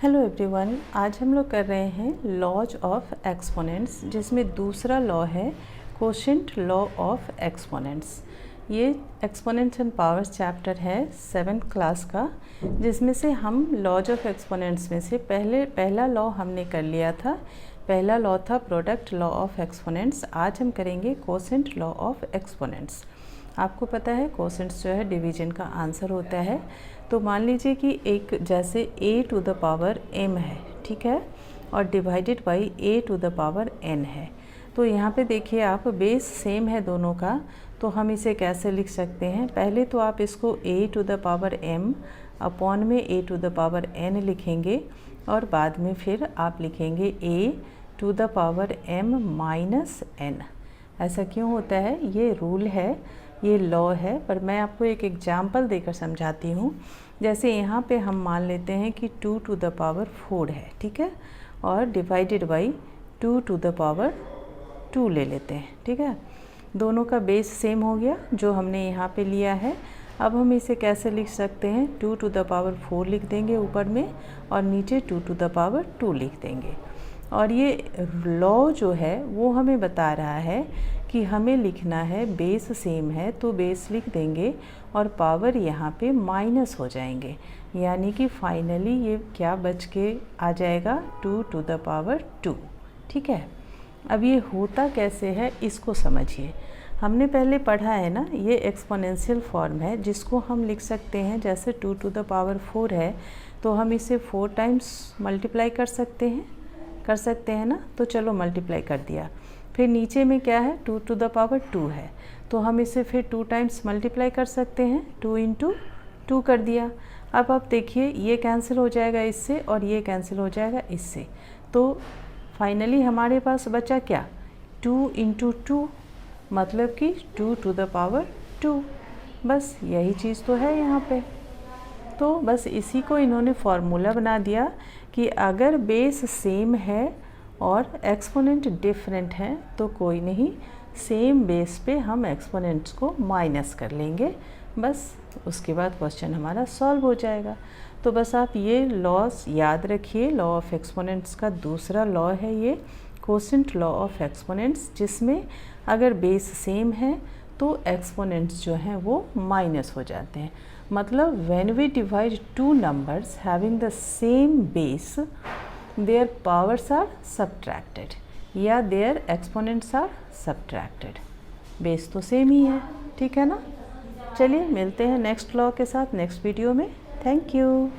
Hello everyone, आज हम लोग कर रहे हैं लॉज ऑफ एक्सपोनेंट्स, जिसमें दूसरा लॉ है कोशेंट लॉ ऑफ एक्सपोनेंट्स। ये एक्सपोनेंट्स एंड पावर्स चैप्टर है 7th क्लास का, जिसमें से हम लॉज ऑफ एक्सपोनेंट्स में से पहला लॉ हमने कर लिया था। पहला लॉ था प्रोडक्ट लॉ ऑफ एक्सपोनेंट्स। आज हम करेंगे कोशेंट लॉ ऑफ एक्सपोनेंट्स। आपको पता है कोशेंट्स जो है डिवीजन का आंसर होता है। तो मान लीजिए कि एक जैसे a to the power m है, ठीक है, और divided by a to the power n है। तो यहाँ पे देखिए आप, बेस सेम है दोनों का, तो हम इसे कैसे लिख सकते हैं। पहले तो आप इसको a to the power m upon में a to the power n लिखेंगे, और बाद में फिर आप लिखेंगे a to the power m minus n। ऐसा क्यों होता है? ये रूल है, ये लॉ है, पर मैं आपको एक एग्जाम्पल देकर समझाती हूँ। जैसे यहाँ पे हम मान लेते हैं कि 2 टू द पावर 4 है, ठीक है, और divided by 2 to the power 2 ले लेते हैं, ठीक है। दोनों का बेस सेम हो गया जो हमने यहाँ पे लिया है। अब हम इसे कैसे लिख सकते हैं? 2 टू द पावर 4 लिख देंगे ऊपर में, और नीचे 2 टू द पावर 2 लिख देंगे। और ये लॉ जो है वो हमें बता रहा है कि हमें लिखना है, बेस सेम है तो बेस लिख देंगे और पावर यहाँ पे माइनस हो जाएंगे, यानी कि फाइनली ये क्या बच के आ जाएगा? 2 टू द पावर 2, ठीक है। अब ये होता कैसे है इसको समझिए। हमने पहले पढ़ा है ना, ये एक्सपोनेंशियल फॉर्म है, जिसको हम लिख सकते हैं जैसे 2 टू द पावर 4 है तो हम इसे 4 टाइम्स मल्टीप्लाई कर सकते हैं ना। तो चलो मल्टीप्लाई कर दिया। फिर नीचे में क्या है? 2 टू द पावर 2 है, तो हम इसे फिर 2 टाइम्स मल्टीप्लाई कर सकते हैं। 2 इंटू 2 कर दिया। अब आप देखिए, ये कैंसिल हो जाएगा इससे और ये कैंसिल हो जाएगा इससे, तो फाइनली हमारे पास बचा क्या? 2 इंटू 2, मतलब कि 2 टू द पावर 2। बस यही चीज़ तो है यहाँ पे। तो बस इसी को इन्होंने फॉर्मूला बना दिया कि अगर बेस सेम है और एक्सपोनेंट डिफरेंट है तो कोई नहीं, सेम बेस पे हम एक्सपोनेंट्स को माइनस कर लेंगे, बस उसके बाद क्वेश्चन हमारा सॉल्व हो जाएगा। तो बस आप ये लॉस याद रखिए। लॉ ऑफ एक्सपोनेंट्स का दूसरा लॉ है ये कोशेंट लॉ ऑफ एक्सपोनेंट्स, जिसमें अगर बेस सेम है तो एक्सपोनेंट्स जो हैं वो माइनस हो जाते हैं। मतलब when we divide two numbers having the same base, their powers are subtracted या their exponents are subtracted। Base तो सेम ही है, ठीक है ना। चलिए मिलते हैं नेक्स्ट लॉ के साथ नेक्स्ट वीडियो में। Thank you.